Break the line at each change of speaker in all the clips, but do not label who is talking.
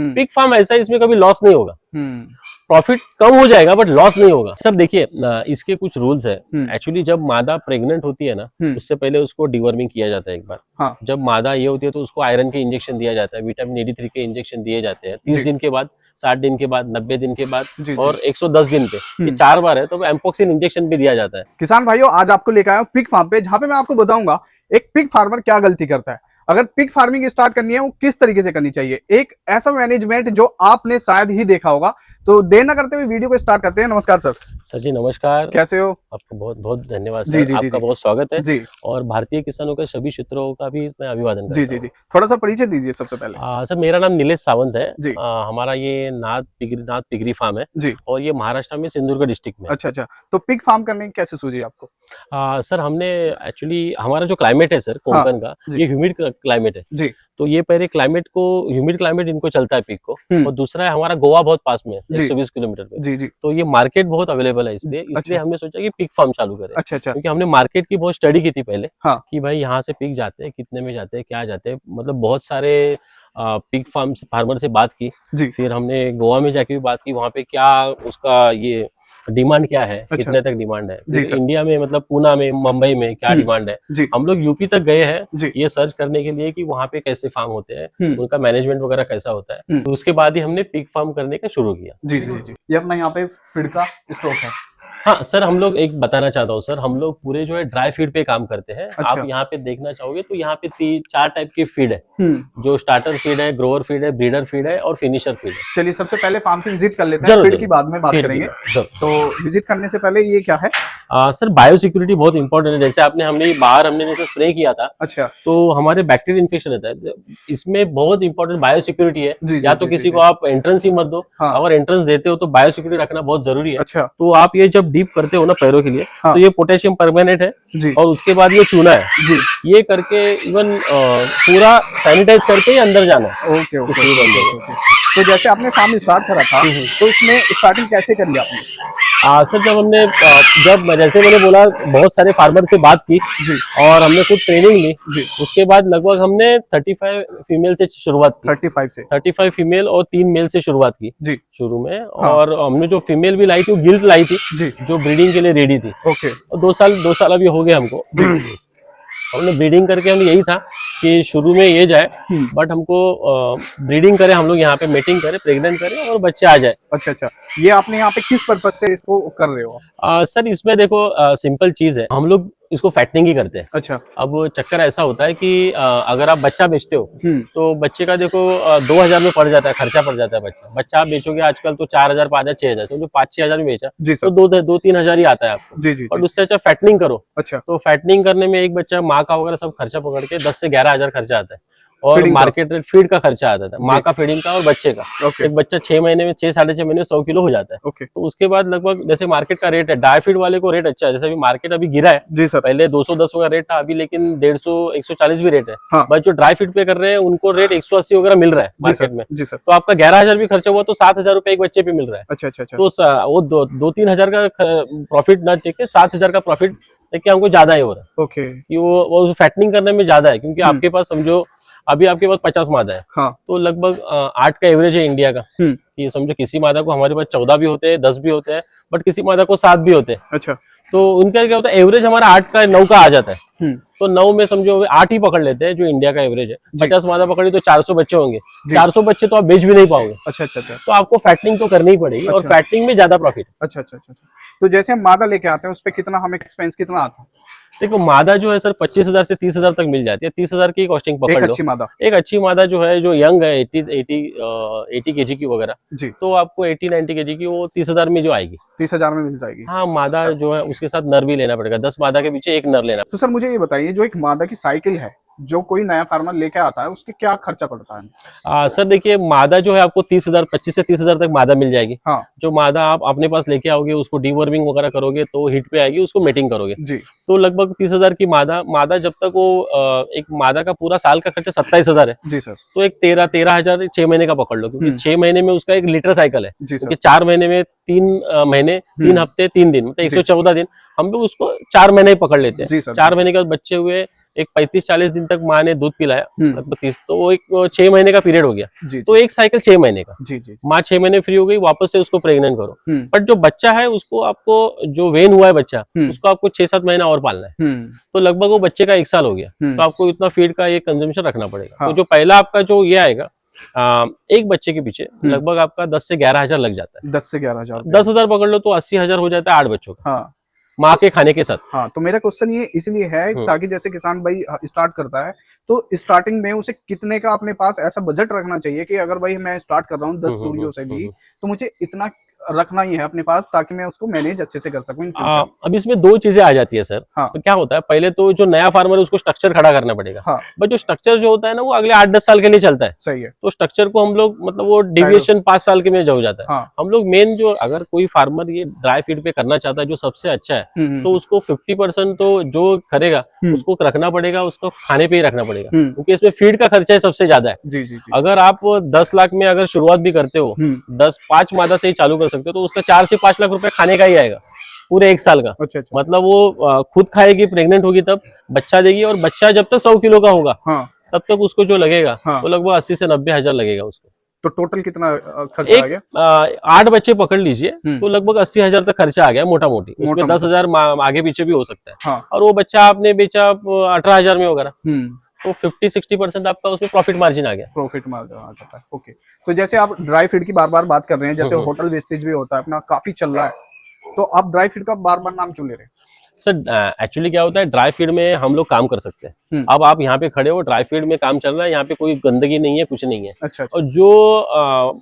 Pig farm ऐसा है, इसमें कभी लॉस नहीं होगा।
हम्म,
प्रॉफिट कम हो जाएगा बट लॉस नहीं होगा। सर देखिए इसके कुछ रूल्स है।
हम्म।
एक्चुअली जब मादा प्रेग्नेंट होती है ना, उससे पहले उसको डिवर्मिंग किया जाता है एक बार।
हाँ।
जब मादा ये होती है तो उसको आयरन के इंजेक्शन दिया जाता है, विटामिन D3 के इंजेक्शन दिए जाते हैं 30 दिन के बाद, 60 दिन के बाद, 90 दिन के बाद
जी,
और 110 दिन पे। ये 4 बार है, तो एम्पोक्सिन इंजेक्शन भी दिया जाता है।
किसान भाइयों, आज आपको लेकर आया हूं पिग फार्म पे, जहां पे मैं आपको बताऊंगा एक पिग फार्मर क्या गलती करता है। अगर पिग फार्मिंग स्टार्ट करनी है वो किस तरीके से करनी चाहिए, एक ऐसा मैनेजमेंट जो आपने शायद ही देखा होगा। तो देर न करते हुए वीडियो को स्टार्ट करते हैं। नमस्कार सर।
सर जी नमस्कार।
कैसे हो?
आपका बहुत बहुत धन्यवाद
जी,
सर।
जी, जी,
आपका
जी।
बहुत स्वागत है
जी
और भारतीय किसानों के सभी क्षेत्रों का भी मैं अभिवादन
जी
करता
जी जी, थोड़ा सा परिचय दीजिए सबसे पहले।
सर मेरा नाम नीलेश सावंत है।
जी।
हमारा ये नाथ पिगरी फार्म है
जी।
और ये महाराष्ट्र में सिंधुदुर्ग डिस्ट्रिक्ट में है।
अच्छा अच्छा, तो पिग फार्म करने की कैसे सूझी आपको?
सर हमने एक्चुअली हमारा जो क्लाइमेट है सर
हाँ,
कोंकण का,
जी।
ये ह्यूमिड क्लाइमेट है।
जी
तो ये पहले क्लाइमेट को, ह्यूमिड क्लाइमेट इनको चलता है पिग को। और दूसरा है हमारा गोवा बहुत पास में है,
जी
120 किलोमीटर पे।
जी जी।
तो ये मार्केट बहुत अवेलेबल है, इसलिए
अच्छा।
हमने सोचा कि पिग फार्म चालू करें।
अच्छा अच्छा।
क्योंकि हमने मार्केट की बहुत स्टडी की थी पहले।
हाँ।
कि भाई यहाँ से पिग जाते हैं, कितने में जाते हैं, क्या जाते हैं, मतलब बहुत सारे पिग फार्म फार्मर से बात की।
जी।
फिर हमने गोवा में जाके भी बात की, वहाँ पे क्या उसका ये डिमांड क्या है,
अच्छा।
कितने तक डिमांड है।
जी
फिर
सर।
इंडिया में मतलब पूना में, मुंबई में क्या डिमांड है।
जी
हम लोग यूपी तक गए हैं
जी।
ये सर्च करने के लिए कि वहाँ पे कैसे फार्म होते हैं, उनका मैनेजमेंट वगैरह कैसा होता है। तो उसके बाद ही हमने पिग फार्म करने का शुरू किया।
जी जी जी। ये अपना यहाँ पे फीड का स्टॉक है।
हाँ सर, हम लोग एक बताना चाहता हूँ सर, हम लोग पूरे जो है ड्राई फीड पे काम करते हैं।
अच्छा।
आप यहाँ पे देखना चाहोगे तो यहाँ पे 4 टाइप की फीड है। जो स्टार्टर फीड है, ग्रोअर फीड है, ब्रीडर फीड है और फिनिशर फीड है।
चलिए सबसे पहले फार्म की विजिट कर लेते हैं, फीड की बाद में बात करेंगे। तो विजिट करने से पहले ये क्या है?
सर बायो सिक्योरिटी बहुत इंपॉर्टेंट है। जैसे हमने बाहर जैसे स्प्रे किया था।
अच्छा।
तो हमारे बैक्टीरियल इन्फेक्शन रहता है, इसमें बहुत इंपॉर्टेंट बायो सिक्योरिटी है।
जी,
या
जी,
तो
जी,
किसी
जी,
को आप एंट्रेंस ही मत दो।
हाँ।
अगर एंट्रेंस देते हो तो बायो सिक्योरिटी रखना बहुत जरूरी है।
अच्छा।
तो आप ये जब डीप करते हो ना पैरों के लिए,
हाँ।
तो ये पोटेशियम परमेनेंट है।
जी।
और उसके बाद ये चूना है
जी।
ये करके इवन पूरा सैनिटाइज करके ही अंदर जाना है।
Okay okay. तो जैसे आपने फार्म स्टार्ट करा था, तो इसमें स्टार्टिंग कैसे करी आपने?
सर जब हमने जब जैसे मैंने बोला बहुत सारे फार्मर से बात की
जी।
और हमने खुद ट्रेनिंग ली।
जी।
उसके बाद लगभग हमने 35 फीमेल से शुरुआत की। 35 फीमेल और 3 मेल से शुरुआत की
जी
शुरू में।
हाँ।
और हमने जो फीमेल भी लाई थी वो गिल्ट लाई थी
जी।
जो ब्रीडिंग के लिए रेडी थी।
ओके।
और 2 साल अभी हो गए हमको। हमने ब्रीडिंग करके हमने यही था कि शुरू में ये जाए, बट हमको ब्रीडिंग करें, हम लोग यहाँ पे मीटिंग करें, प्रेग्नेंट करें और बच्चे आ जाए।
अच्छा अच्छा, ये आपने यहाँ पे किस पर्पज से इसको कर रहे हो?
सर इसमें देखो सिंपल चीज है, हम लोग इसको फैटनिंग ही करते हैं।
अच्छा।
अब चक्कर ऐसा होता है कि अगर आप बच्चा बेचते हो तो बच्चे का देखो 2000 में पड़ जाता है, खर्चा पड़ जाता है। बच्चा आप बेचोगे आजकल तो 4000, 5000, 6000, तो 5-6 हजार में बेचा तो 2-3 हजार ही आता है आपको।
जी जी।
और उससे अच्छा फैटनिंग करो।
अच्छा।
तो फैटनिंग करने में एक बच्चा माँ का वगैरह सब खर्चा पकड़ के 10 से 11 हजार खर्चा आता है। और मार्केट रेट फीड का खर्चा आता था, माँ का फीडिंग का और बच्चे का। एक बच्चा 6 महीने में 6-6.5 महीने में 100 किलो हो जाता है। तो उसके बाद लगभग जैसे मार्केट का रेट है, ड्राई फीड वाले को रेट अच्छा है। जैसे अभी मार्केट अभी गिरा है
जी सर।
पहले 210 का रेट था, अभी लेकिन 150, 140 भी रेट है।
हाँ।
बस जो ड्राई फीड पे कर रहे हैं उनको रेट 180 वगैरह मिल रहा है मार्केट में।
जी सर।
तो आपका 11,000 भी खर्चा हुआ तो 7,000 रुपए एक बच्चे पे मिल रहा है।
अच्छा अच्छा अच्छा।
तो वो 2-3 हजार का प्रॉफिट ना देके 7,000 का प्रॉफिट देखे हमको ज्यादा ही हो रहा है।
ओके।
कि वो फैटनिंग करने में ज्यादा है, क्योंकि आपके पास समझो अभी आपके पास 50 मादा है।
हाँ।
तो लगभग 8 का एवरेज है इंडिया का। कि समझो किसी मादा को हमारे पास 14 भी होते हैं, 10 भी होते हैं, बट किसी मादा को 7 भी होते हैं।
अच्छा।
तो उनका क्या होता है, एवरेज हमारा 8 का 9 का आ जाता है। तो 9 में समझो 8 ही पकड़ लेते हैं जो इंडिया का एवरेज है। 50 मादा पकड़ी तो 400 बच्चे होंगे। 400 बच्चे तो आप बेच भी नहीं पाओगे।
अच्छा अच्छा अच्छा।
तो आपको फैटनिंग तो करनी ही पड़ेगी। और फैटनिंग में ज्यादा प्रॉफिट है।
अच्छा अच्छा अच्छा। तो जैसे हम मादा लेके आते हैं उस पर कितना हमें एक्सपेंस कितना आता है?
देखो मादा जो है सर 25,000 से 30,000 तक मिल जाती है। 30,000 की कॉस्टिंग पकड़ लो। एक अच्छी मादा जो है, जो यंग है 80 केजी की वगैरह, तो आपको 80-90 केजी की वो 30,000 में जो आएगी।
30,000 में मिल जाएगी।
हाँ, मादा जो है उसके साथ नर भी लेना पड़ेगा। 10 मादा के पीछे एक नर लेना।
तो सर मुझे ये बताइए, जो एक मादा की साइकिल है जो कोई नया फार्मर लेके आता है उसके क्या खर्चा पड़ता है?
सर देखिए मादा जो है आपको 30,000, 25 से 30,000 तक मादा मिल जाएगी।
हाँ। जो
मादा आप अपने पास लेके आओगे, उसको डीवर्मिंग वगैरह करोगे तो हिट पे आएगी, उसको मेटिंग करोगे
जी।
तो लगभग 30,000 की मादा जब तक वो एक मादा का पूरा साल का खर्चा 27,000 है।
जी सर।
तो एक 13,000 6 महीने का पकड़ लो, क्योंकि 6 महीने में उसका एक लीटर साइकिल है। क्योंकि 4 महीने में 3 महीने 3 हफ्ते 3 दिन, मतलब 114 दिन। हम लोग उसको 4 महीने ही पकड़ लेते हैं। 4 महीने के बाद बच्चे हुए, एक 35-40 दिन तक माँ ने दूध पिलाया, 30, तो वो एक 6 महीने का पीरियड हो गया।
जी,
तो एक साइकिल 6 महीने का,
जी जी
माँ 6 महीने फ्री हो गई, वापस से उसको प्रेग्नेंट करो। बट जो बच्चा है उसको आपको, जो वेन हुआ है बच्चा, उसको आपको 6-7 महीना और पालना है। तो लगभग वो बच्चे का 1 साल हो गया, तो आपको इतना फीड का ये कंजम्पशन रखना पड़ेगा। तो जो पहला आपका जो ये आएगा, एक बच्चे के पीछे लगभग आपका 10 से 11 हजार लग जाता है।
10 से 11 हजार,
10,000 पकड़ लो तो 80,000 हो जाता है 8 बच्चों का।
हाँ,
माँ के खाने के साथ।
हाँ, तो मेरा क्वेश्चन ये इसलिए है ताकि जैसे किसान भाई स्टार्ट करता है तो स्टार्टिंग में उसे कितने का अपने पास ऐसा बजट रखना चाहिए कि अगर भाई मैं स्टार्ट कर रहा हूँ 10 सूर्यों से भी, तो मुझे इतना रखना ही है अपने पास ताकि मैं उसको मैनेज अच्छे से कर सकूं इन फ्यूचर।
अब इसमें 2 चीजें आ जाती है सर।
हाँ।
तो क्या होता है, पहले तो जो नया फार्मर है उसको स्ट्रक्चर खड़ा करना पड़ेगा।
हाँ।
बट जो स्ट्रक्चर जो होता है ना वो अगले 8-10 साल के लिए चलता है।
सही है।
तो स्ट्रक्चर को हम लोग मतलब वो डिविएशन 5 साल के में हो जाता है।
हाँ।
हम लोग मेन जो, अगर कोई फार्मर ये ड्राई फीड पे करना चाहता है जो सबसे अच्छा है, तो उसको 50% तो जो करेगा उसको रखना पड़ेगा, उसको खाने पे ही रखना पड़ेगा, क्योंकि इसमें फीड का खर्चा सबसे ज्यादा है।
जी जी जी।
अगर आप 10 लाख में अगर शुरुआत भी करते हो, 5 मादा से ही चालू कर सकते हो, तो उसका 4 से 5 लाख रुपए खाने का ही आएगा पूरे 1 साल का।
अच्छा।
मतलब वो खुद खाएगी, प्रेग्नेंट होगी तब बच्चा देगी, और बच्चा जब तक 100 किलो का होगा तब तक उसको जो लगेगा वो लगभग 80 से 90 हजार लगेगा उसको।
तो टोटल कितना खर्चा आ गया?
8 बच्चे पकड़ लीजिए तो लगभग 80,000 तक खर्चा आ गया मोटा मोटी। उसमें 10,000 आगे पीछे भी हो सकता है।
हाँ।
और वो बच्चा आपने बेचा 18,000 में वगैरह, तो 50-60% आपका उसमें प्रॉफिट मार्जिन आ गया।
प्रॉफिट मार्जिन आ जाता है। ओके, तो जैसे आप ड्राई फीड की बार बार बात कर रहे हैं, जैसे होटल वेस्टेज भी होता है अपना काफी चल रहा है, तो आप ड्राई फीड का बार बार नाम क्यों ले रहे हैं?
सर एक्चुअली क्या होता है, ड्राई फीड में हम लोग काम कर सकते हैं। अब आप यहाँ पे खड़े हो, ड्राई फीड में काम चल रहा है, यहाँ पे कोई गंदगी नहीं है, कुछ नहीं है।
अच्छा।
और जो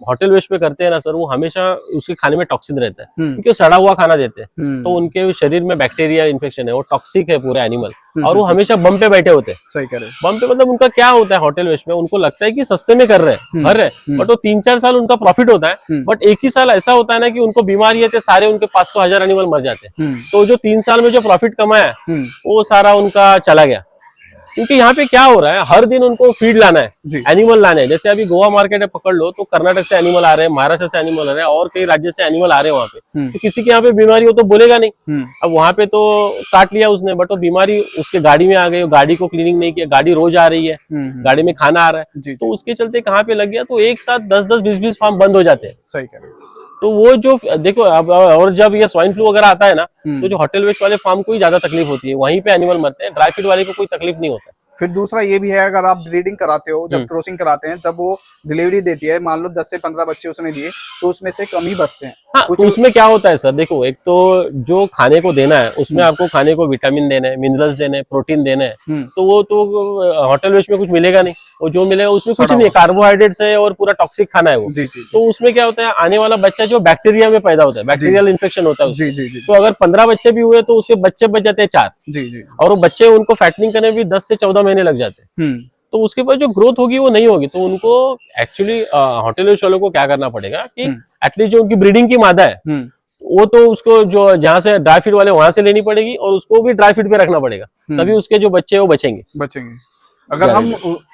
होटल वेस्ट पे करते हैं ना सर, वो हमेशा उसके खाने में टॉक्सिन रहता है, क्योंकि सड़ा हुआ खाना देते हैं, तो उनके शरीर में बैक्टीरिया इन्फेक्शन है, वो टॉक्सिक है पूरे एनिमल, और वो हमेशा बम पे बैठे होते हैं।
सही कह रहे हैं।
बम पे मतलब उनका क्या होता है, होटल वेस्ट में उनको लगता है कि सस्ते में कर रहे हैं, भर रहे, बट वो 3-4 साल उनका प्रॉफिट होता है, बट एक ही साल ऐसा होता है ना कि उनको बीमारी है, सारे उनके 500-1000 एनिमल मर जाते हैं। तो जो 3 साल में जो प्रॉफिट कमाया वो सारा उनका चला गया। क्योंकि यहाँ पे क्या हो रहा है, हर दिन उनको फीड लाना है, एनिमल लाने हैं। जैसे अभी गोवा मार्केट है पकड़ लो, तो कर्नाटक से एनिमल आ रहे हैं, महाराष्ट्र से एनिमल आ रहे हैं, और कई राज्य से एनिमल आ रहे हैं वहाँ पे। तो किसी के यहाँ पे बीमारी हो तो बोलेगा नहीं। अब वहाँ पे तो काट लिया उसने, बट वो बीमारी उसके गाड़ी में आ गई, गाड़ी को क्लीनिंग नहीं किया, गाड़ी रोज आ रही है, गाड़ी में खाना आ रहा है, तो उसके चलते कहाँ पे लग गया, तो एक साथ 10-10, 20-20 फार्म बंद हो जाते हैं।
सही कह रहे हैं।
तो वो जो देखो अब, और जब ये स्वाइन फ्लू वगैरह आता है ना, तो जो होटल वेस्ट वाले फार्म को ही ज्यादा तकलीफ होती है, वहीं पे एनिमल मरते हैं, ड्राई फीड वाले को कोई तकलीफ नहीं होता।
फिर दूसरा ये भी है, अगर आप ब्रीडिंग कराते हो, जब क्रॉसिंग कराते हैं, तब वो डिलीवरी देती है, मान लो 10 से 15 बच्चे उसने दिए, तो उसमें से कम ही बचते हैं।
हाँ, तो उसमें क्या होता है सर, देखो एक तो जो खाने को देना है उसमें आपको खाने को विटामिन देना है, मिनरल्स देने हैं, प्रोटीन देने हैं, तो वो तो होटल वेस्ट में कुछ मिलेगा नहीं। वो जो मिलेगा उसमें कुछ नहीं है, कार्बोहाइड्रेट्स है और पूरा टॉक्सिक खाना है वो। तो उसमें क्या होता है, आने वाला बच्चा जो बैक्टीरिया में पैदा होता है, बैक्टीरियल इन्फेक्शन होता है। तो अगर 15 बच्चे भी हुए तो उसके बच्चे बच जाते हैं 4, और वो बच्चे उनको फैटनिंग करने में भी 10 से 14 महीने लग जाते हैं। तो उसके बाद जो ग्रोथ होगी वो नहीं होगी। तो उनको एक्चुअली होटल वेस्ट वालों को क्या करना पड़ेगा कि एटलीस्ट जो उनकी ब्रीडिंग की मादा है वो तो उसको जो जहाँ से ड्राई फीड वाले वहां से लेनी पड़ेगी, और उसको भी ड्राई फीड पे रखना पड़ेगा, तभी उसके जो बच्चे हैं वो बचेंगे।
अगर हम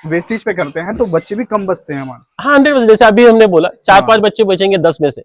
वेस्टेज पे करते हैं तो बच्चे भी कम बचते हैं हमारे।
हाँ, 100%। जैसे अभी हमने बोला 4-5 बच्चे बचेंगे 10 में से,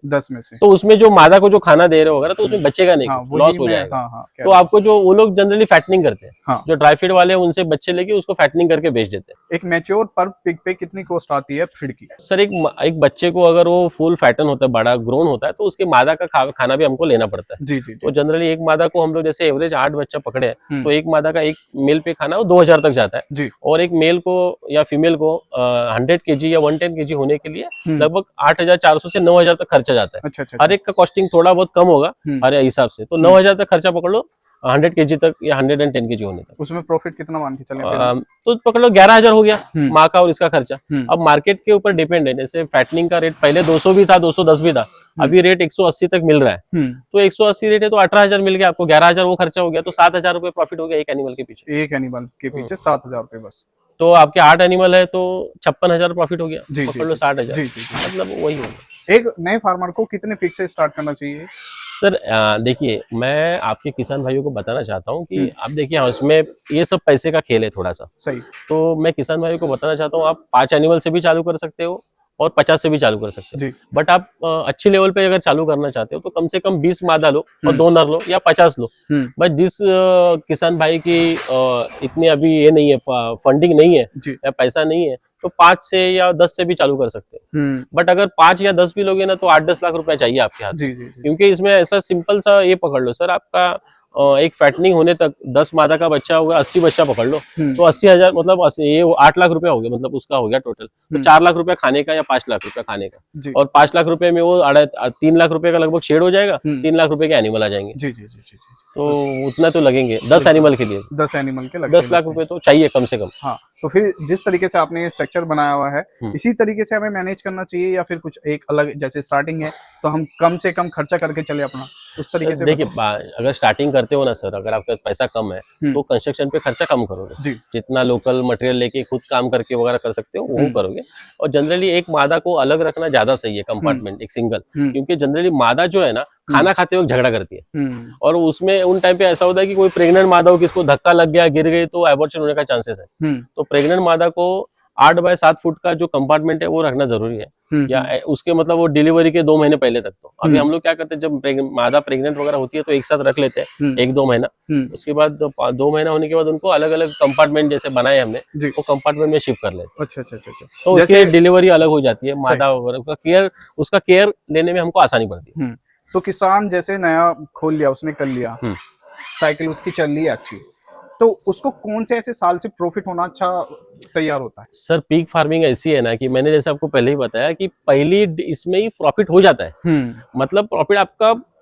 तो उसमें जो मादा को जो खाना दे रहे होगा तो उसमें बचेगा नहीं, लॉस हो जाएगा। तो आपको जो वो लोग जनरली फैटनिंग करते हैं, जो ड्राई फीड वाले हैं उनसे बच्चे लेके उसको फैटनिंग करके बेच देते हैं।
एक मैच्योर पर पिग पे कितनी कॉस्ट आती है फीड की?
सर एक बच्चे को अगर वो फुल फैटन होता है, बड़ा ग्रोन होता है, तो उसके मादा का खाना भी हमको लेना पड़ता है।
जी।
तो जनरली एक मादा को हम लोग जैसे एवरेज 8 बच्चा पकड़े, तो एक मादा का एक मेल पे खाना वो 2000 तक जाता है, और एक मेल को या फीमेल को 100 kg या 110 kg होने के लिए लगभग 8400 से 9000 तक खर्चा जाता है।
अच्छा।
हर एक का कॉस्टिंग थोड़ा बहुत कम होगा हर हिसाब से, तो 9000 तक खर्चा पकड़ लो 100 kg तक या 110 kg होने तक।
उसमें प्रॉफिट कितना मान के चले?
तो पकड़ लो 11,000 हो गया माँ का और इसका खर्चा। अब मार्केट के ऊपर डिपेंड है, जैसे फैटनिंग का रेट पहले 200 भी था, 210 भी था, अभी रेट 180 तक मिल रहा है। तो 180 रेट है तो 18,000 मिल गया आपको, 11,000 वो खर्चा हो गया, तो 7,000 रुपए प्रॉफिट हो गया एक एनिमल के पीछे।
एक एनिमल के पीछे 7,000 रुपए बस।
तो आपके 8 एनिमल है तो 56,000 प्रॉफिट हो गया, पकड़ लो 60,000। मतलब वही होगा।
एक नए फार्मर को कितने पिग से स्टार्ट करना चाहिए?
सर देखिए, मैं आपके किसान भाइयों को बताना चाहता हूँ कि आप देखिए उसमें ये सब पैसे का खेल है थोड़ा सा।
सही।
तो मैं किसान भाइयों को बताना चाहता हूँ, आप 5 एनिमल से भी चालू कर सकते हो, और 50 से भी चालू कर सकते हो। बट आप अच्छी लेवल पे अगर चालू करना चाहते हो तो कम से कम 20 मादा लो और 2 नर लो या 50 लो। बस जिस किसान भाई की इतनी अभी ये नहीं है, फंडिंग नहीं है या पैसा नहीं है, तो 5 से या 10 से भी चालू कर सकते हो। बट अगर 5 या 10 भी लोगे ना तो 8-10 लाख रुपया चाहिए आपके हाथ में। क्योंकि इसमें ऐसा सिंपल सा ये पकड़ लो सर, आपका एक फैटनिंग होने तक 10 मादा का बच्चा होगा, 80 बच्चा पकड़ लो तो 80,000 मतलब ये 8 लाख रुपया हो गया, मतलब उसका हो गया टोटल। तो 4 लाख रुपया खाने का या 5 लाख रुपया खाने का, और 5 लाख रुपए में वो 3 लाख रुपए का लगभग शेड हो जाएगा, 3 लाख रुपए के एनिमल आ जाएंगे। तो उतना तो लगेंगे 10 एनिमल के लिए, 10
एनिमल के
10 लाख रुपए तो चाहिए कम से कम।
हाँ, तो फिर जिस तरीके से आपने स्ट्रक्चर बनाया हुआ है इसी तरीके से हमें मैनेज करना चाहिए, या फिर कुछ एक अलग, जैसे स्टार्टिंग है तो हम कम से कम खर्चा करके चले अपना, उस तरीके से?
देखिए, अगर स्टार्टिंग करते हो ना सर, अगर आपका पैसा कम है तो कंस्ट्रक्शन पे खर्चा कम करोगे। जितना लोकल मटेरियल लेके खुद काम करके वगैरह कर सकते हो वो करोगे। और जनरली एक मादा को अलग रखना ज्यादा सही है, कंपार्टमेंट एक सिंगल, क्योंकि जनरली मादा जो है ना खाना खाते वक्त झगड़ा करती है, और उसमें उन टाइम पे ऐसा होता है कि कोई प्रेग्नेंट मादा हो, किसको धक्का लग गया, गिर गई, तो एबॉर्शन होने का चांसेस है। तो प्रेग्नेंट मादा को 8 बाय 7 फुट का जो कंपार्टमेंट है वो रखना जरूरी है। या उसके मतलब वो डिलीवरी के 2 महीने पहले तक। तो अभी हम लोग क्या करते हैं, जब मादा प्रेग्नेंट वगैरह होती है तो एक साथ रख लेते हैं 1-2 महीना। उसके बाद 2 महीना होने के बाद उनको अलग अलग कंपार्टमेंट जैसे बनाए हमने, वो कंपार्टमेंट में शिफ्ट कर लेते हैं। अच्छा। तो उसकी डिलीवरी अलग हो जाती है, मादा वगैरह उसका केयर लेने में हमको आसानी पड़ती है।
तो किसान जैसे नया खोल लिया, उसने कर लिया, साइकिल उसकी चल रही है अच्छी, तो उसको कौन से ऐसे साल से प्रॉफिट होना अच्छा तैयार होता है?
सर पीक फार्मिंग ऐसी है ना कि मैंने जैसे आपको पहले ही बताया कि पहली इसमें ही प्रॉफिट हो जाता है। मतलब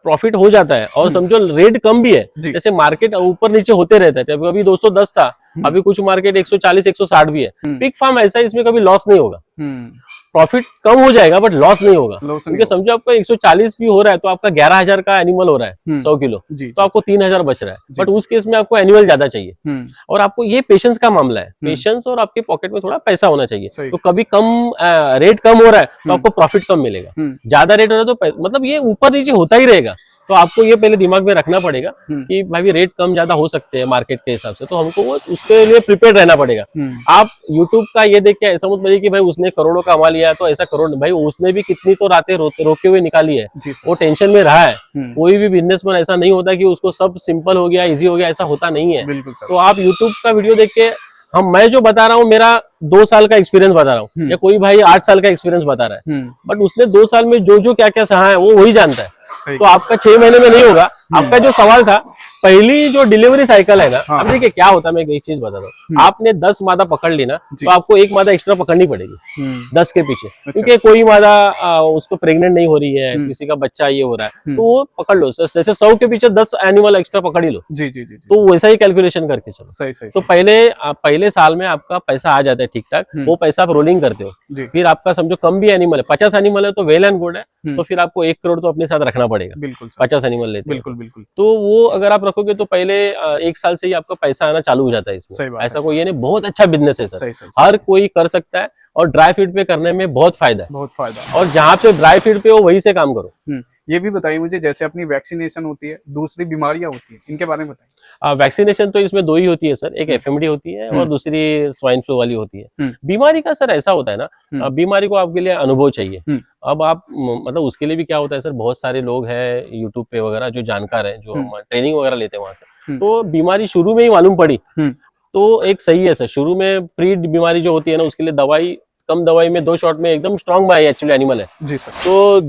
प्रॉफिट हो जाता है, और समझो रेट कम भी है। जैसे मार्केट ऊपर नीचे होते रहता है, अभी 210 था, अभी कुछ मार्केट 140-160 भी है। पिक फार्म ऐसा है, इसमें कभी लॉस नहीं होगा। प्रॉफिट कम हो जाएगा बट लॉस नहीं होगा, क्योंकि समझो आपका 140 भी हो रहा है तो आपका 11,000 का एनिमल हो रहा है 100 किलो, तो आपको 3,000 बच रहा है। बट उस केस में आपको एनिमल ज्यादा चाहिए, और आपको ये पेशेंस का मामला है, पेशेंस और आपके पॉकेट में थोड़ा पैसा होना चाहिए। तो कभी कम रेट कम हो रहा है तो आपको प्रॉफिट कम मिलेगा, ज्यादा रेट हो रहा है तो मतलब ये ऊपर नीचे होता ही रहेगा। तो आपको ये पहले दिमाग में रखना पड़ेगा कि भाई रेट कम ज्यादा हो सकते हैं मार्केट के हिसाब से, तो हमको वो उसके लिए प्रिपेयर रहना पड़ेगा। आप YouTube का ये देख के ऐसा मत बोलिए कि भाई उसने करोड़ों कमा लिया तो ऐसा करोड़, भाई उसने भी कितनी तो रातें रोके हुए निकाली है, वो टेंशन में रहा है। कोई भी बिजनेसमैन ऐसा नहीं होता कि उसको सब सिंपल हो गया, इजी हो गया, ऐसा होता नहीं है। तो आप YouTube का वीडियो देख के, मैं जो बता रहा हूँ मेरा 2 साल का एक्सपीरियंस बता रहा हूँ, या कोई भाई 8 साल का एक्सपीरियंस बता रहा है, बट उसने 2 साल में जो क्या क्या सहा है वो वही जानता है। तो आपका 6 महीने में नहीं होगा। आपका जो सवाल था, पहली जो डिलीवरी साइकिल है ना, अब देखिए क्या होता है, मैं एक चीज बता रहा हूँ, आपने 10 मादा पकड़ ली ना तो आपको 1 मादा एक्स्ट्रा पकड़नी पड़ेगी 10 के पीछे, क्योंकि कोई मादा उसको प्रेग्नेंट नहीं हो रही है, किसी का बच्चा ये हो रहा है, तो वो पकड़ लो। जैसे 100 के पीछे 10 एनिमल एक्स्ट्रा पकड़ ही लो। तो वैसा ही कैलकुलेशन करके चलो। तो पहले साल में आपका पैसा आ जाता है ठीक ठाक, वो पैसा आप रोलिंग करते हो। फिर आपका समझो कम भी एनिमल है, 50 एनिमल है तो वेल एंड गुड है, तो फिर आपको 1 करोड़ तो अपने साथ रखना पड़ेगा। 50 एनिमल लेते हैं बिल्कुल। तो वो अगर आप रखोगे तो पहले 1 साल से ही आपका पैसा आना चालू हो जाता है इसमें। ऐसा कोई ये नहीं, बहुत अच्छा बिजनेस है सर, हर कोई कर सकता है, और ड्राई फीड पे करने में बहुत फायदा है। और जहाँ पे ड्राई फीड पे हो वहीं से काम करो।
ये भी बताइए मुझे, जैसे अपनी वैक्सीनेशन होती है, दूसरी बीमारियां होती है, इनके बारे में बताइए।
वैक्सीनेशन तो इसमें 2 ही होती है सर, एक FMD होती है और दूसरी स्वाइन फ्लू वाली होती है। बीमारी का सर ऐसा होता है ना, बीमारी को आपके लिए अनुभव चाहिए। अब आप मतलब उसके लिए भी क्या होता है सर, बहुत सारे लोग हैं यूट्यूब पे वगैरह जो जानकार हैं, जो ट्रेनिंग वगैरह लेते हैं वहां से, तो बीमारी शुरू में ही मालूम पड़ी तो एक सही है सर। शुरू में प्री बीमारी जो होती है ना, उसके लिए दवाई, कम दवाई में 2 शॉट में एकदम स्ट्रांग बाय एक्चुअली एनिमल है जी सर, तो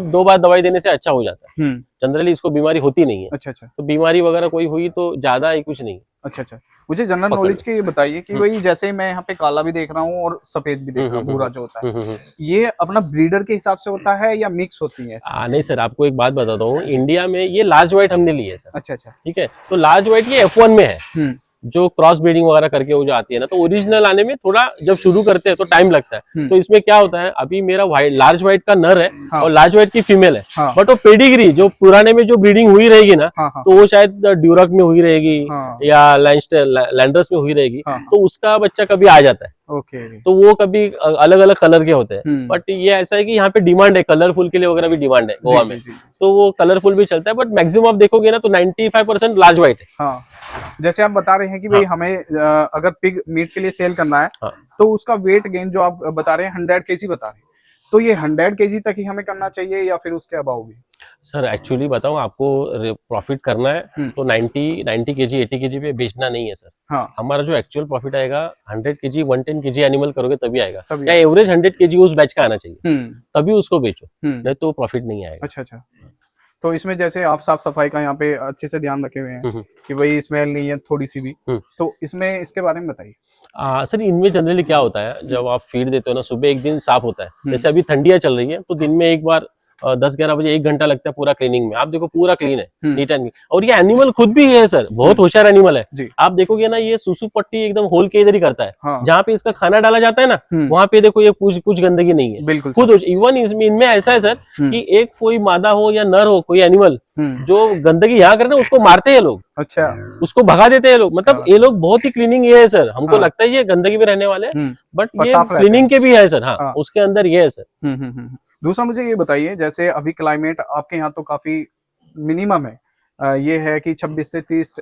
दो बार दवाई देने से अच्छा हो जाता है। जनरली इसको बीमारी होती नहीं है। अच्छा। तो बीमारी वगैरह कोई हुई तो ज्यादा ही कुछ नहीं।
अच्छा। मुझे जनरल नॉलेज के बताइए कि वही जैसे मैं यहाँ पे काला भी देख रहा हूँ और सफेद भी देख रहा हूँ, भूरा जो होता है, ये अपना ब्रीडर के हिसाब से होता है या मिक्स होती है?
नहीं सर, आपको एक बात बताता हूँ, इंडिया में ये लार्ज व्हाइट हमने ली है सर।
अच्छा।
ठीक है, तो लार्ज व्हाइट ये F1 में है, जो क्रॉस ब्रीडिंग वगैरह करके वो जो आती है ना, तो ओरिजिनल आने में थोड़ा जब शुरू करते हैं तो टाइम लगता है। तो इसमें क्या होता है, अभी मेरा लार्ज व्हाइट का नर है और लार्ज व्हाइट की फीमेल है, बट वो पेडिग्री जो पुराने में जो ब्रीडिंग हुई रहेगी ना, तो वो शायद ड्यूरक में हुई रहेगी या लैंडर्स में हुई रहेगी, तो उसका बच्चा कभी आ जाता है। तो वो कभी अलग अलग कलर के होते हैं, बट ये ऐसा है कि यहाँ पे डिमांड है, कलरफुल के लिए वगैरह भी डिमांड है गोवा में, तो वो कलरफुल भी चलता है, बट मैक्सिमम आप देखोगे ना तो 95% लार्ज व्हाइट है।
जैसे आप बता रहे हैं कि भाई हमें अगर पिग मीट के लिए सेल करना है, तो उसका वेट गेन जो आप बता रहे हैं 100 kg बता रहे हैं, तो ये 100 kg तक ही हमें करना चाहिए या फिर उसके अबाव भी?
सर एक्चुअली बताऊं आपको, प्रॉफिट करना है तो 90 केजी 80 केजी पे बेचना नहीं है सर।
हाँ।
हमारा जो एक्चुअल प्रॉफिट आएगा 100 केजी 110 केजी एनिमल करोगे तभी आएगा, या एवरेज 100 केजी उस बैच का आना चाहिए, तभी उसको बेचो, नहीं तो प्रॉफिट नहीं आएगा।
अच्छा अच्छा। तो इसमें जैसे आप साफ सफाई का यहाँ पे अच्छे से ध्यान रखे हुए हैं कि भाई स्मेल नहीं है थोड़ी सी भी, तो इसमें इसके बारे में बताइए।
सर इनमें जनरली क्या होता है, जब आप फीड देते हो ना, सुबह एक दिन साफ होता है, जैसे अभी ठंडियां चल रही है तो दिन में एक बार 10-11 बजे 1 घंटा लगता है पूरा क्लीनिंग में। आप देखो पूरा क्लीन है, नीट एंड, और ये एनिमल खुद भी है सर, बहुत होशियार एनिमल है। आप देखोगे ना, ये सुसु पट्टी एकदम होल के इधर ही करता है। हाँ। जहाँ पे इसका खाना डाला जाता है ना, वहाँ पे देखो ये कुछ गंदगी नहीं है, बिल्कुल खुद। इवन इनमें ऐसा है सर कि एक कोई मादा हो या नर हो, कोई एनिमल जो गंदगी यहाँ करे ना, उसको मारते हैं लोग। अच्छा। उसको भगा देते हैं लोग, मतलब ये लोग बहुत ही क्लीनिंग ये है सर। हमको लगता है ये गंदगी में रहने वाले, बट ये क्लीनिंग के भी है सर। हाँ, उसके अंदर ये है सर।
दूसरा मुझे ये बताइए, जैसे अभी क्लाइमेट आपके यहाँ तो काफी मिनिमम है, ये है कि 26 से 30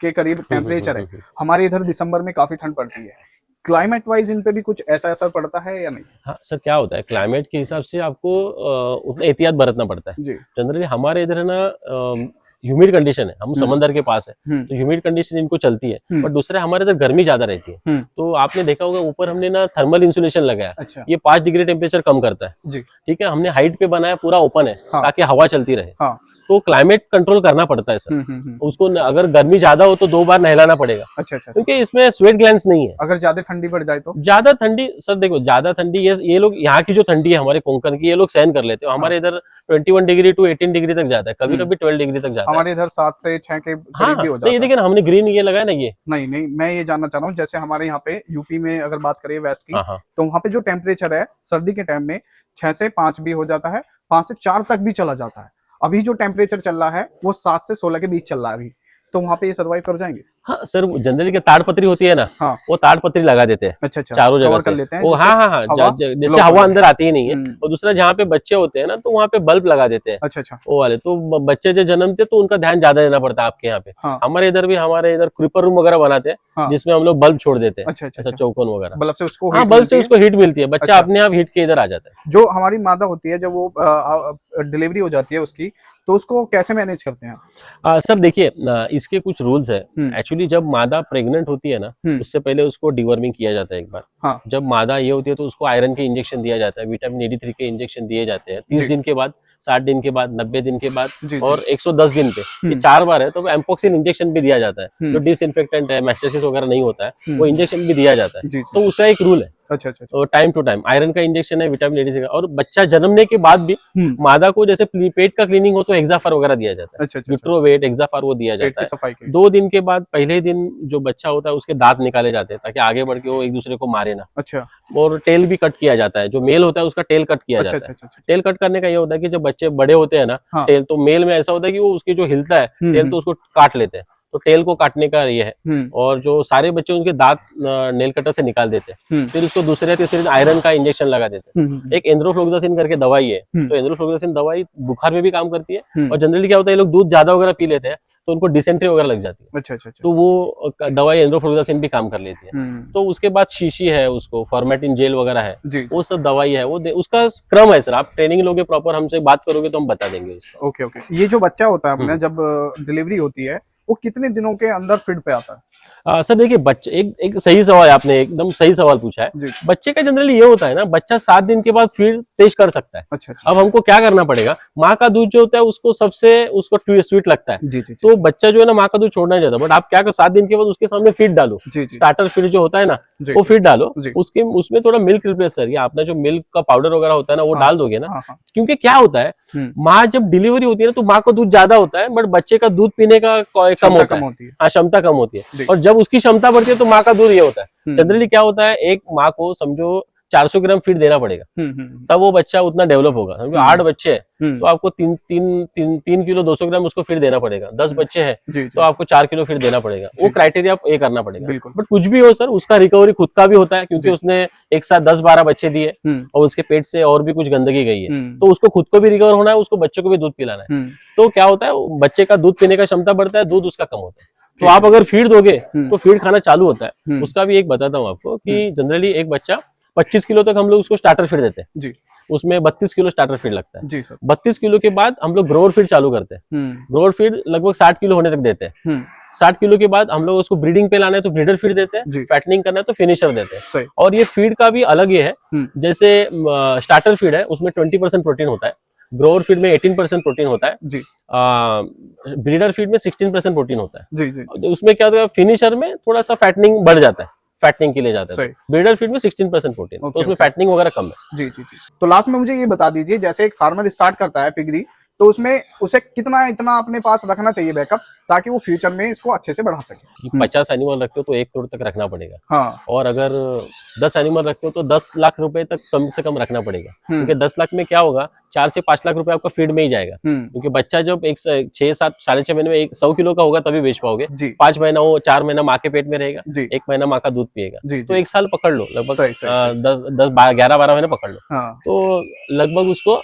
के करीब टेम्परेचर है। हमारे इधर दिसंबर में काफी ठंड पड़ती है। क्लाइमेट वाइज इन पे भी कुछ ऐसा असर पड़ता है या नहीं?
हाँ सर, क्या होता है क्लाइमेट के हिसाब से आपको उतना एहतियात बरतना पड़ता है। जनरली हमारे इधर है ना, ह्यूमिड कंडीशन है, हम समंदर के पास है, तो ह्यूमिड कंडीशन इनको चलती है। बट दूसरे हमारे इधर गर्मी ज्यादा रहती है, तो आपने देखा होगा ऊपर हमने ना थर्मल इंसुलेशन लगाया। अच्छा। ये 5 डिग्री टेम्परेचर कम करता है। ठीक है, हमने हाइट पे बनाया, पूरा ओपन है। हाँ। ताकि हवा चलती रहे। हाँ। तो क्लाइमेट कंट्रोल करना पड़ता है सर। उसको अगर गर्मी ज्यादा हो तो 2 बार नहलाना पड़ेगा। अच्छा अच्छा। क्योंकि इसमें स्वेट ग्लैंड्स नहीं है।
अगर ज्यादा ठंडी पड़ जाए तो? ज्यादा ठंडी
सर देखो, ज्यादा ठंडी ये लोग, यहाँ की जो ठंडी है हमारे कोंकण की, ये लोग सहन कर लेते हैं। हमारे इधर 21 डिग्री to 18 डिग्री तक जाता है, कभी कभी 12 डिग्री तक जाता है।
हमारे इधर 7 से 6 के करीब भी हो जाता है।
ये देखिए ना, हमने ग्रीन ये लगाया ना, ये
नहीं, मैं ये जानना चाह रहा हूँ, जैसे हमारे यहाँ पे यूपी में अगर बात करें वेस्ट की, तो वहाँ पे जो टेम्परेचर है सर्दी के टाइम में 6 से 5 भी हो जाता है, 5 से 4 तक भी चला जाता है। अभी जो टेम्परेचर चल रहा है वो 7 से 16 के बीच चल रहा है अभी, तो वहाँ पे ये सर्वाइव कर जाएंगे?
हाँ सर, जनरली क्या ताड़पत्री होती है ना। हाँ। वो ताड़पत्री लगा देते हैं। अच्छा अच्छा। चारों जगह से लेते हैं वो। हाँ, जैसे हवा अंदर आती ही नहीं है। और दूसरा, जहाँ पे बच्चे होते हैं ना, तो वहाँ पे बल्ब लगा देते हैं। अच्छा अच्छा। वो वाले तो बच्चे जो जन्मते तो उनका ध्यान ज्यादा देना पड़ता है आपके यहाँ पे। हाँ। हमारे इधर क्रीपर रूम वगैरह बनाते हैं, जिसमें हम लोग बल्ब छोड़ देते हैं। अच्छा अच्छा। चौकोन वगैरह, बल्ब से उसको हीट मिलती है, बच्चा अपने आप हीट के इधर आ जाता है।
जो हमारी मादा होती है, जब वो डिलीवरी हो जाती है उसकी, तो उसको कैसे मैनेज करते हैं?
सर देखिए, इसके कुछ रूल्स है। एक्चुअली जब मादा प्रेग्नेंट होती है ना, उससे पहले उसको डिवर्मिंग किया जाता है एक बार। हाँ। जब मादा ये होती है तो उसको आयरन के इंजेक्शन दिया जाता है, विटामिन D3 के इंजेक्शन दिए जाते हैं 30 दिन के बाद, 60 दिन के बाद, 90 दिन के बाद और 110 दिन पे, ये 4 बार है। तो एम्पोक्सिन इंजेक्शन भी दिया जाता है, जो डिसइंफेक्टेंट है, मैस्टाइसिस वगैरह नहीं होता है, वो इंजेक्शन भी दिया जाता है। तो उसका एक रूल है। अच्छा अच्छा। तो टाइम टू टाइम आयरन का इंजेक्शन है, विटामिन D3 का। और बच्चा जन्मने के बाद भी मादा को जैसे पेट का क्लीनिंग हो तो एक्साफार वगैरह दिया जाता है। अच्छा अच्छा। विट्रोवेट, एक्साफार वो दिया जाता है। 2 दिन के बाद, पहले दिन जो बच्चा होता है उसके दांत निकाले जाते हैं, ताकि आगे बढ़ के वो एक दूसरे को मारे ना। अच्छा। और टेल भी कट किया जाता है, जो मेल होता है उसका टेल कट किया जाता है। टेल कट करने का ये होता है कि जब बच्चे बड़े होते हैं ना, टेल तो मेल में ऐसा होता है कि वो उसकी जो हिलता है टेल, तो उसको काट लेते हैं। तो टेल को काटने का ये है। और जो सारे बच्चे उनके दांत नेल कटर से निकाल देते हैं, फिर उसको दूसरे या तीसरे दिन आयरन का इंजेक्शन लगा देते हैं। एक एंड्रोफ्लोक्सासिन करके दवाई है, तो एंड्रोफ्लोक्सासिन दवाई बुखार में भी काम करती है। और जनरली क्या होता है, ये लोग दूध ज्यादा वगैरह पी लेते हैं तो उनको डिसेंट्री वगैरह लग जाती है। अच्छा अच्छा। तो वो दवाई एंड्रोफ्लोक्सासिन भी काम कर लेती है। तो उसके बाद शीशी है, उसको फॉर्मेटिन जेल वगैरह है, वो सब दवाई है, वो उसका क्रम है सर। आप ट्रेनिंग लोगे प्रॉपर, हमसे बात करोगे तो हम बता देंगे उसका।
Okay okay. ये जो बच्चा होता है अपने, जब डिलीवरी होती है, वो कितने दिनों के अंदर फीड पे आता है?
सर देखिए, बच्चे एक सही सवाल, आपने एकदम सही सवाल पूछा है। बच्चे का जनरली ये होता है ना, बच्चा 7 दिन के बाद फीड टेस्ट कर सकता है। अच्छा। अब हमको क्या करना पड़ेगा, माँ का दूध जो होता है उसको स्वीट लगता है। जी। तो बच्चा जो है ना, माँ का दूध छोड़ना नहीं चाहता, बट आप क्या करो, 7 दिन के बाद उसके सामने फीड डालो। स्टार्टर फीड जो होता है ना, वो फीड डालो। उसमें थोड़ा मिल्क रिप्लेसर, या आपने जो मिल्क का पाउडर वगैरह होता है ना, वो डाल दोगे ना। क्योंकि क्या होता है, माँ जब डिलीवरी होती है ना, तो माँ का दूध ज्यादा होता है, बट बच्चे का दूध पीने का कम होता है। हाँ, क्षमता कम होती है। और जब उसकी क्षमता बढ़ती है तो माँ का दूध ये होता है। जनरली क्या होता है, एक माँ को समझो 400 ग्राम फीड देना पड़ेगा, तब वो बच्चा उतना डेवलप होगा। समझो 8 बच्चे हैं तो आपको 3 किलो 200 ग्राम उसको फीड देना पड़ेगा। 10 बच्चे हैं तो आपको 4 किलो फीड देना पड़ेगा। वो क्राइटेरिया ये करना पड़ेगा। बट कुछ भी हो सर, उसका रिकवरी खुद का भी होता है, क्योंकि उसने एक साथ 10-12 बच्चे दिए और उसके पेट से और भी कुछ गंदगी गई है, तो उसको खुद को भी रिकवर होना है, उसको बच्चे को भी दूध पिलाना है। तो क्या होता है, बच्चे का दूध पीने का क्षमता बढ़ता है, दूध उसका कम होता है। तो आप अगर फीड दोगे तो फीड खाना चालू होता है। उसका भी एक बताता हूँ आपको कि जनरली एक बच्चा 25 किलो तक हम लोग उसको स्टार्टर फीड देते हैं। जी। उसमें 32 किलो स्टार्टर फीड लगता है
जी सर।
32 किलो के बाद हम लोग ग्रोवर फीड चालू करते हैं। ग्रोवर फीड लगभग 60 किलो होने तक देते हैं। 60 किलो के बाद हम लोग उसको ब्रीडिंग पे लाना है तो ब्रीडर फीड देते हैं, फैटनिंग करना है तो फिनिशर देते हैं। और ये फीड का भी अलग ये है, जैसे स्टार्टर फीड है उसमें 20% प्रोटीन होता है, ग्रोवर फीड में 18% प्रोटीन होता है जी, ब्रीडर फीड में 16% प्रोटीन होता है जी जी। उसमें क्या होता है, फिनिशर में थोड़ा सा फैटनिंग बढ़ जाता है, फैटनिंग के लिए जाता है। ब्रीडर फीड में 16% प्रोटीन, तो उसमें फैटनिंग वगैरह कम है। जी जी जी।
तो लास्ट में मुझे ये बता दीजिए, जैसे एक फार्मर स्टार्ट करता है पिगरी, तो उसमें उसे कितना इतना अपने पास रखना चाहिए बैकअप, ताकि वो फ्यूचर में इसको अच्छे से बढ़ा सके।
50 एनिमल रखते हो तो 1 करोड़ तक रखना पड़ेगा।
हाँ।
और अगर 10 एनिमल रखते हो तो 10 लाख रुपए तक कम से कम रखना पड़ेगा, क्योंकि 10 लाख में क्या होगा, 4 से 5 लाख रुपए आपका फीड में ही जाएगा। क्योंकि बच्चा जब 6-7 साढ़े 6 महीने में 100 किलो का होगा तभी बेच पाओगे। 5 महीना हो, 4 महीना माँ के पेट में रहेगा, 1 महीना माँ का दूध पिएगा, तो 1 साल पकड़ लो, लगभग 11-12 महीने पकड़ लो। तो लगभग उसको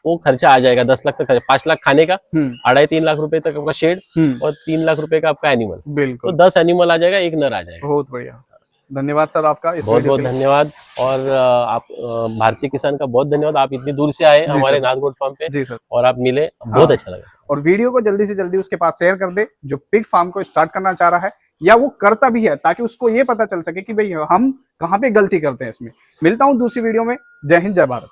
वो खर्चा आ जाएगा 10 लाख तक, 5 लाख खाने का, 2.5-3 लाख रुपए तक आपका शेड, और 3 लाख रुपए का आपका एनिमल। बिल्कुल। तो 10 एनिमल आ जाएगा, 1 नर आ जाएगा।
बहुत बढ़िया, धन्यवाद सर आपका।
बहुत बहुत धन्यवाद। और आप भारतीय किसान का बहुत धन्यवाद, आप इतनी दूर से आए हमारे नाथ गोट फार्म पे जी सर, और आप मिले, बहुत अच्छा लगा।
और वीडियो को जल्दी से जल्दी उसके पास शेयर कर दे जो पिग फार्म को स्टार्ट करना चाह रहा है या वो करता भी है, ताकि उसको ये पता चल सके कि भाई हम कहाँ पे गलती करते हैं इसमें। मिलता हूँ दूसरी वीडियो में। जय हिंद, जय भारत।